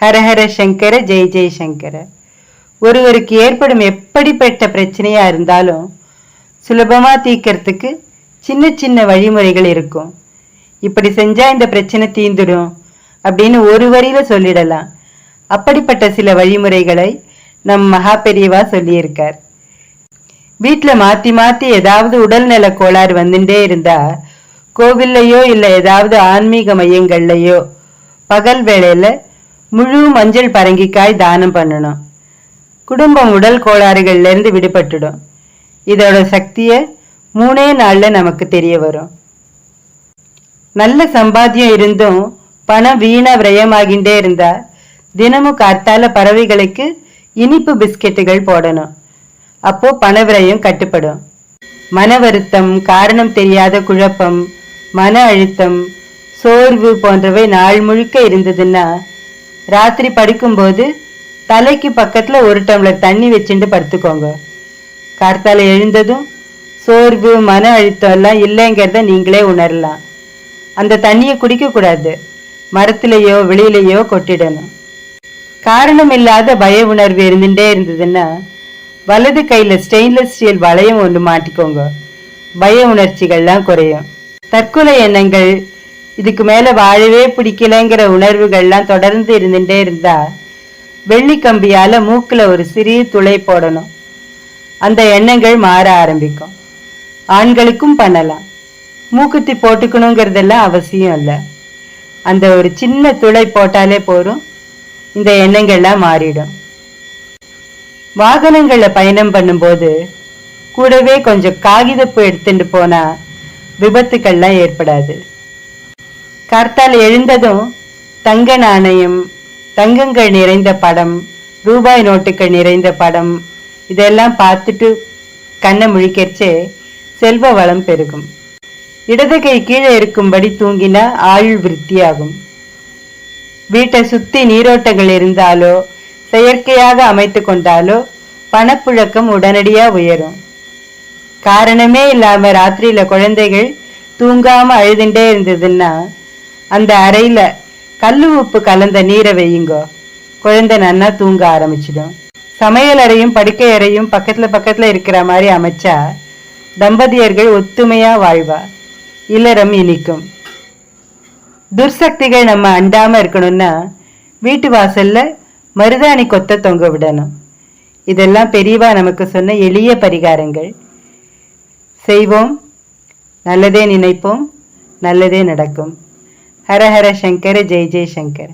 ஹரஹர சங்கர ஜெய் ஜெய் சங்கர. ஒருவருக்கு ஏற்படும் எப்படிப்பட்ட பிரச்சனையா இருந்தாலும் சுலபமா தீர்க்கறதுக்கு சின்ன சின்ன வழிமுறைகள் இருக்கும். இப்படி செஞ்சா இந்த பிரச்சனை தீந்துடும் அப்படின்னு ஒரு வரியில சொல்லிடலாம். அப்படிப்பட்ட சில வழிமுறைகளை நம் மகா பெரியவா சொல்லியிருக்கார். வீட்டுல மாத்தி மாத்தி ஏதாவது உடல்நல கோளாறு வந்துட்டே இருந்தா கோவில்லையோ இல்ல ஏதாவது ஆன்மீக மையங்கள்லயோ பகல் வேளையில முழு மஞ்சள் பரங்கிக்காய் தானம் பண்ணணும். குடும்பம் உடல் கோளாறுகள்ல இருந்து விடுபட்டுடும். இதோட சக்திய 3 நாள்ல நமக்கு தெரிய வரும். நல்ல சம்பாத்தியம் இருந்தும் பணம் வீணா விரயமாகின்றே இருந்தா தினமும் காத்தால பறவைகளுக்கு இனிப்பு பிஸ்கெட்டுகள் போடணும். அப்போ பண விரயம் கட்டுப்படும். மன வருத்தம், காரணம் தெரியாத குழப்பம், மன அழுத்தம், சோர்வு போன்றவை நாள் முழுக்க இருந்ததுன்னா ராத்திரி படுக்கும்போது தலைக்கு பக்கத்துல 1 டம்ளர் தண்ணி வச்சுட்டு படுத்துக்கோங்க. கார்த்தால எழுந்ததும் சோர்வு, மன அழுத்தம் எல்லாம் இல்லைங்கிறத நீங்களே உணரலாம். அந்த தண்ணியை குடிக்க கூடாது, மரத்திலேயோ வெளியிலேயோ கொட்டிடணும். காரணம் இல்லாத பய உணர்வு இருந்துட்டே இருந்ததுன்னா வலது கையில ஸ்டெயின்லெஸ் ஸ்டீல் வளையம் ஒன்று மாட்டிக்கோங்க. பய உணர்ச்சிகள்லாம் குறையும். தற்கொலை எண்ணங்கள், இதுக்கு மேல வாழவே பிடிக்கலைங்கிற உணர்வுகள்லாம் தொடர்ந்து இருந்துட்டே இருந்தா வெள்ளி கம்பியால மூக்குல ஒரு சிறிய துளை போடணும். அந்த எண்ணங்கள் மாற ஆரம்பிக்கும். ஆண்களுக்கும் பண்ணலாம். மூக்குத்தி போட்டுக்கணுங்கிறதெல்லாம் அவசியம் இல்லை. அந்த ஒரு சின்ன துளை போட்டாலே போதும், இந்த எண்ணங்கள்லாம் மாறிடும். வாகனங்கள்ல பயணம் பண்ணும்போது கூடவே கொஞ்சம் காகிதப்பூ எடுத்துட்டு போனா விபத்துக்கள்லாம் ஏற்படாது. கார்த்தால எழுந்ததும் தங்க நாணயம், தங்கங்கள் நிறைந்த படம், ரூபாய் நோட்டுகள் நிறைந்த படம் இதெல்லாம் பார்த்துட்டு கண்ணை முழிக்கச்சே செல்வ வளம் பெருகும். இடது கை கீழே இருக்கும்படி தூங்கினா ஆயுள் விருத்தியாகும். வீட்டை சுத்தி நீரோட்டங்கள் இருந்தாலோ செயற்கையாக அமைத்து கொண்டாலோ பணப்புழக்கம் உடனடியா உயரும். காரணமே இல்லாம ராத்திரியில குழந்தைகள் தூங்காம அழுதுண்டே இருந்ததுன்னா அந்த அறையில கல்லு உப்பு கலந்த நீரை வையுங்கோ. குழந்தை நன்னா தூங்க ஆரம்பிச்சிடும். சமையல் அறையும் படுக்கை அறையும் பக்கத்துல பக்கத்துல இருக்கிற மாதிரி அமைச்சா தம்பதியர்கள் ஒத்துமையா வாழ்வா, இல்லறம் இனிக்கும். துர்சக்திகள் நம்ம அண்டாம இருக்கணும்னா வீட்டு வாசல்ல மருதாணி கொத்த தொங்க விடணும். இதெல்லாம் பெரியவா நமக்கு சொன்ன எளிய பரிகாரங்கள். செய்வோம், நல்லதே நினைப்போம், நல்லதே நடக்கும். ஹரஹர சங்கர ஜெய் ஜெய் சங்கர்.